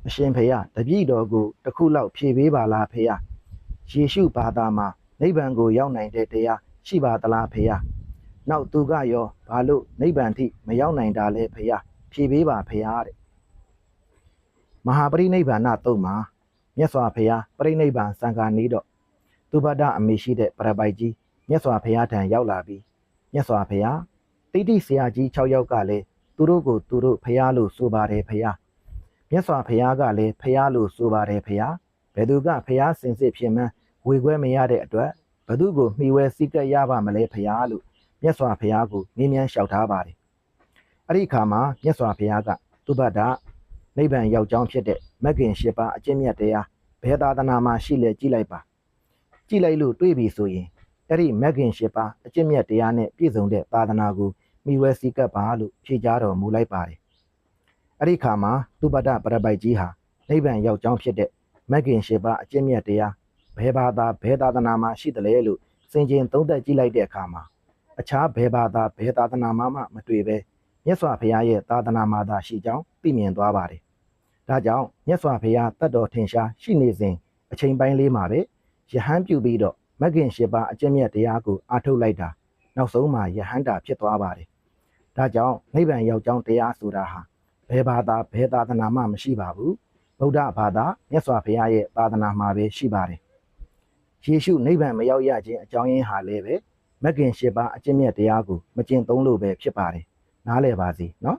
အရှင်ဖေယတပည့်တော်ကိုတစ်ခုလောက်ဖြေပေးပါလားဖေယယေရှုဘာသာမှာနိဗ္ဗာန်ကိုရောက်နိုင်တဲ့တရားရှိပါသလားဖေယနောက်သူကရောဘာလို့နိဗ္ဗာန်ထိမရောက်နိုင်တာလဲဖေယဖြေပေးပါဖေယတဲ့မဟာပရိနိဗ္ဗာန်တုတ်မှာမြတ်စွာဘုရားပရိနိဗ္ဗာန်စံဃာနေတော့သူဘဒအမေရှိတဲ့ပရပိုက်ကြီးမြတ်စွာဘုရားထံရောက်လာပြီးမြတ်စွာဘုရားတိတိဆရာကြီး6ယောက်ကလည်းသူတို့ကိုသူတို့ဘုရားလို့ဆိုပါတယ်ဘုရားမြတ်စွာဘုရားကလည်းဘုရားလို့ဆိုပါတယ်ဘုရားဘယ်သူကဘုရားစင်စစ်ဖြစ်မှန်းဝေခွဲမရတဲ့အတွက်ဘသူကိုမှီဝဲစည်းကပ်ရပါမလဲဘုရားလို့မြတ်စွာဘုရားကိုမြင်းမြန်းလျှောက်ထားပါတယ်အဲ့ဒီအခါမှာမြတ်စွာဘုရားကသူဘဒနိဗ္ဗာန်ရောက်ကြောင်းဖြစ်တဲ့မဂ်ကင်၈ပါးအကျင့်မြတ်တရားဘယ်သာသနာမှာရှိလဲကြည့်လိုက်ပါကြည့်လိုက်လို့တွေ့ပြီဆိုရင်အဲ့ဒီမဂ်ကင်၈ပါးအကျင့်မြတ်တရားနဲ့ပြည့်စုံတဲ့သာသနာကိုမိဝဲစည်းကပ်ပါလို့ဖြေကြားတော်မူလိုက်ပါတယ်အဲ့ဒီခါမှာသူပတ္တပရပိုက်ကြီးဟာနိဗ္ဗာန်ရောက်ကြောင်းဖြစ်တဲ့မဂ်ကင်၈ပါးအကျင့်မြတ်တရားဘယ်ဘာသာဘယ်သာသနာမှာရှိတယ်လဲလို့စင်ကျင်သုံးသပ်ကြည့်လိုက်တဲ့အခါမှာအခြားဘယ်ဘာသာဘယ်သာသနာမှမတွေ့ပဲမြတ်စွာဘုရားရဲ့သာသနာမှာသာရှိကြောင်းသိမြင်သွားပါတယ်ဒါကြောင့်မြတ်စွာဘုရားတတ်တော်ထင်ရှားရှိနေစဉ်အချိန်ပိုင်းလေးမှာပဲယဟန်ပြုပြီးတော့မဂ်ကင်၈ပါးအကျင့်မြတ်တရားကိုအားထုတ်လိုက်တာနောက်ဆုံးမှာယဟန်တာဖြစ်သွားပါတယ်ဒါကြောင့်နိဗ္ဗာန်ရောက်ကြောင်းတရားဆိုတာဟာဘယ်ဘာသာဘယ်သာသနာမှမရှိပါဘူးဗုဒ္ဓဘာသာမြတ်စွာဘုရားရဲ့သာသနာမှာပဲရှိပါတယ်ယေရှုနိဗ္ဗာန်မရောက်ရခြင်းအကြောင်းရင်းဟာလည်းပဲမဂ်ကင်၈ပါးအကျင့်မြတ်တရားကိုမကျင့်သုံးလို့ပဲဖြစ်ပါတယ်နားလည်ပါစေနော်